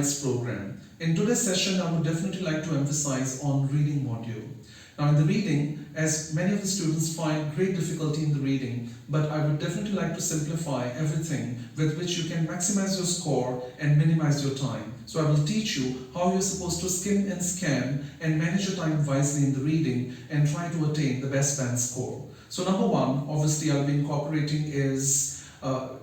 Heights program. In today's session, I would definitely like to emphasize on reading module. Now in the reading, as many of the students find great difficulty in the reading, but I would definitely like to simplify everything with which you can maximize your score and minimize your time. So I will teach you how you're supposed to skim and scan and manage your time wisely in the reading and try to attain the best band score. So number one, obviously I'll be incorporating is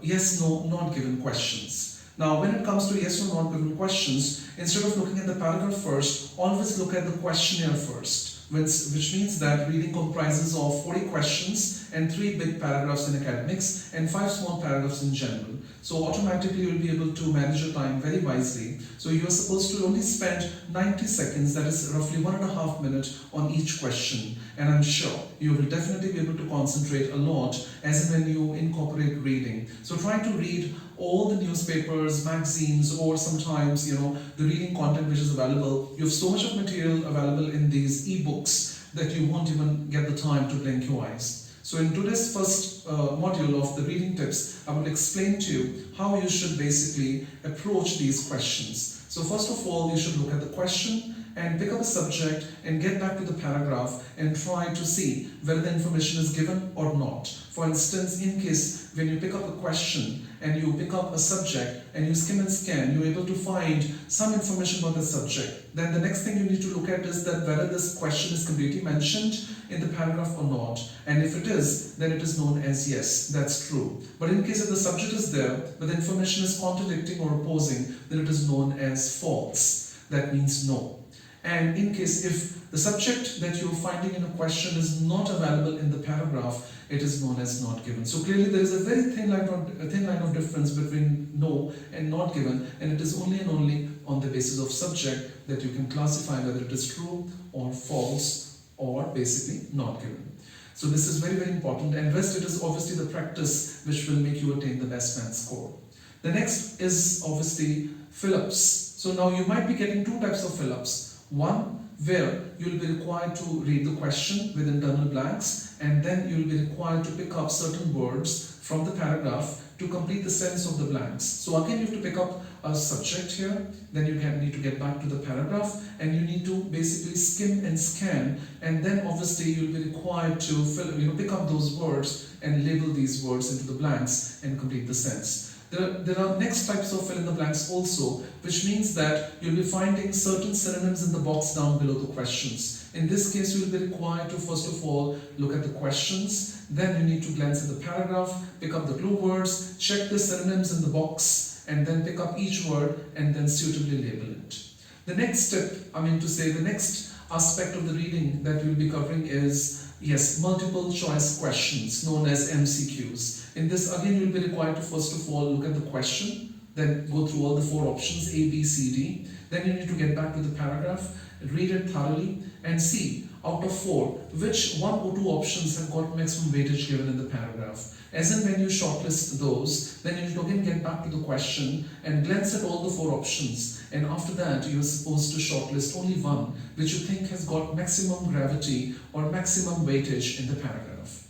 yes, no, not given questions. Now when it comes to yes or not given questions, instead of looking at the paragraph first, always look at the questionnaire first, which means that reading comprises of 40 questions and 3 big paragraphs in academics and 5 small paragraphs in general. So automatically you'll be able to manage your time very wisely. So you are supposed to only spend 90 seconds, that is roughly 1.5 minutes on each question. And I'm sure you will definitely be able to concentrate a lot as and when you incorporate reading. So try to read all the newspapers, magazines, or sometimes the reading content which is available. You have so much of material available in these ebooks that you won't even get the time to blink your eyes. So in today's first module of the reading tips, I will explain to you how you should basically approach these questions. So first of all, you should look at the question and pick up a subject and get back to the paragraph and try to see whether the information is given or not. For instance, in case when you pick up a question and you pick up a subject and you skim and scan, you're able to find some information about the subject. Then the next thing you need to look at is that whether this question is completely mentioned in the paragraph or not. And if it is, then it is known as yes, that's true. But in case if the subject is there, but the information is contradicting or opposing, then it is known as false. That means no. And in case if the subject that you're finding in a question is not available in the paragraph, it is known as not given. So clearly there is a very thin line of difference between no and not given, and it is only and only on the basis of subject that you can classify whether it is true or false or basically not given. So this is very, very important, and rest it is obviously the practice which will make you attain the best band score. The next is obviously fill-ups. So now you might be getting 2 types of fill-ups. One, where you'll be required to read the question with internal blanks, and then you'll be required to pick up certain words from the paragraph to complete the sense of the blanks. So again, you have to pick up a subject here, then you need to get back to the paragraph, and you need to basically skim and scan, and then obviously you'll be required to pick up those words and label these words into the blanks and complete the sense. There are next types of fill in the blanks also, which means that you'll be finding certain synonyms in the box down below the questions. In this case, you'll be required to first of all look at the questions, then you need to glance at the paragraph, pick up the clue words, check the synonyms in the box, and then pick up each word and then suitably label it. The next step, the next aspect of the reading that we'll be covering is multiple choice questions known as MCQs. In this again you'll be required to first of all look at the question, then go through all the 4 options A, B, C, D. Then you need to get back to the paragraph, read it thoroughly and see out of 4 which 1 or 2 options have got maximum weightage given in the paragraph. As and when you shortlist those, then you need to again get back to the question and glance at all the 4 options, and after that you are supposed to shortlist only one which you think has got maximum gravity or maximum weightage in the paragraph.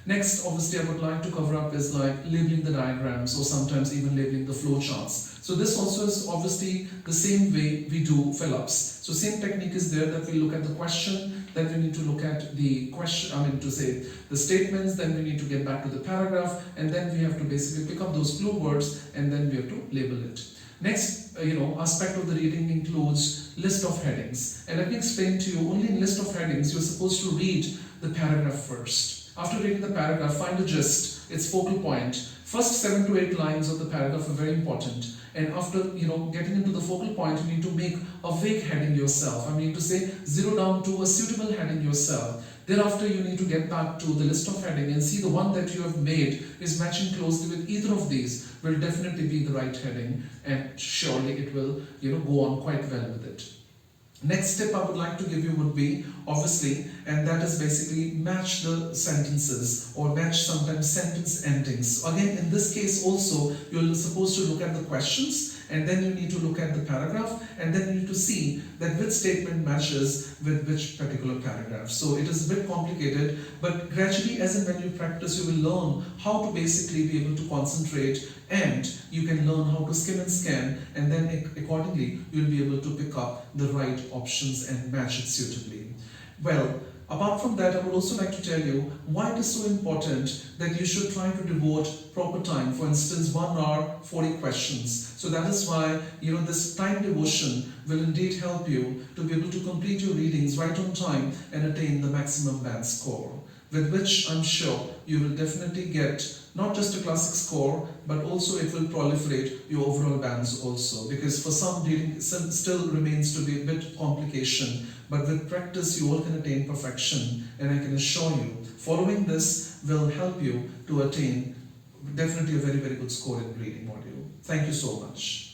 Next, obviously I would like to cover up is like labeling the diagrams or sometimes even labeling the flow charts. So this also is obviously the same way we do fill-ups. So same technique is there, that we look at the question, then we need to look at the question, the statements, then we need to get back to the paragraph, and then we have to basically pick up those clue words and then we have to label it. Next, aspect of the reading includes list of headings. And let me explain to you, only in list of headings you're supposed to read the paragraph first. After reading the paragraph, find the gist, its focal point. First 7 to 8 lines of the paragraph are very important. And after getting into the focal point, you need to make a vague heading yourself. Zero down to a suitable heading yourself. Thereafter, you need to get back to the list of heading and see the one that you have made is matching closely with either of these will definitely be the right heading, and surely it will go on quite well with it. Next step I would like to give you would be obviously, and that is basically match the sentences or match sometimes sentence endings. Again, in this case also, you're supposed to look at the questions, and then you need to look at the paragraph, and then you need to see that which statement matches with which particular paragraph. So it is a bit complicated, but gradually, as and when you practice, you will learn how to basically be able to concentrate, and you can learn how to skim and scan, and then accordingly you'll be able to pick up the right options and match it suitably. Well, apart from that, I would also like to tell you why it is so important that you should try to devote proper time. For instance, 1 hour, 40 questions. So that is why, this time devotion will indeed help you to be able to complete your readings right on time and attain the maximum band score, with which I'm sure you will definitely get not just a classic score, but also it will proliferate your overall bands also, because for some reading still remains to be a bit complication, but with practice you all can attain perfection, and I can assure you following this will help you to attain definitely a very, very good score in reading module. Thank you so much.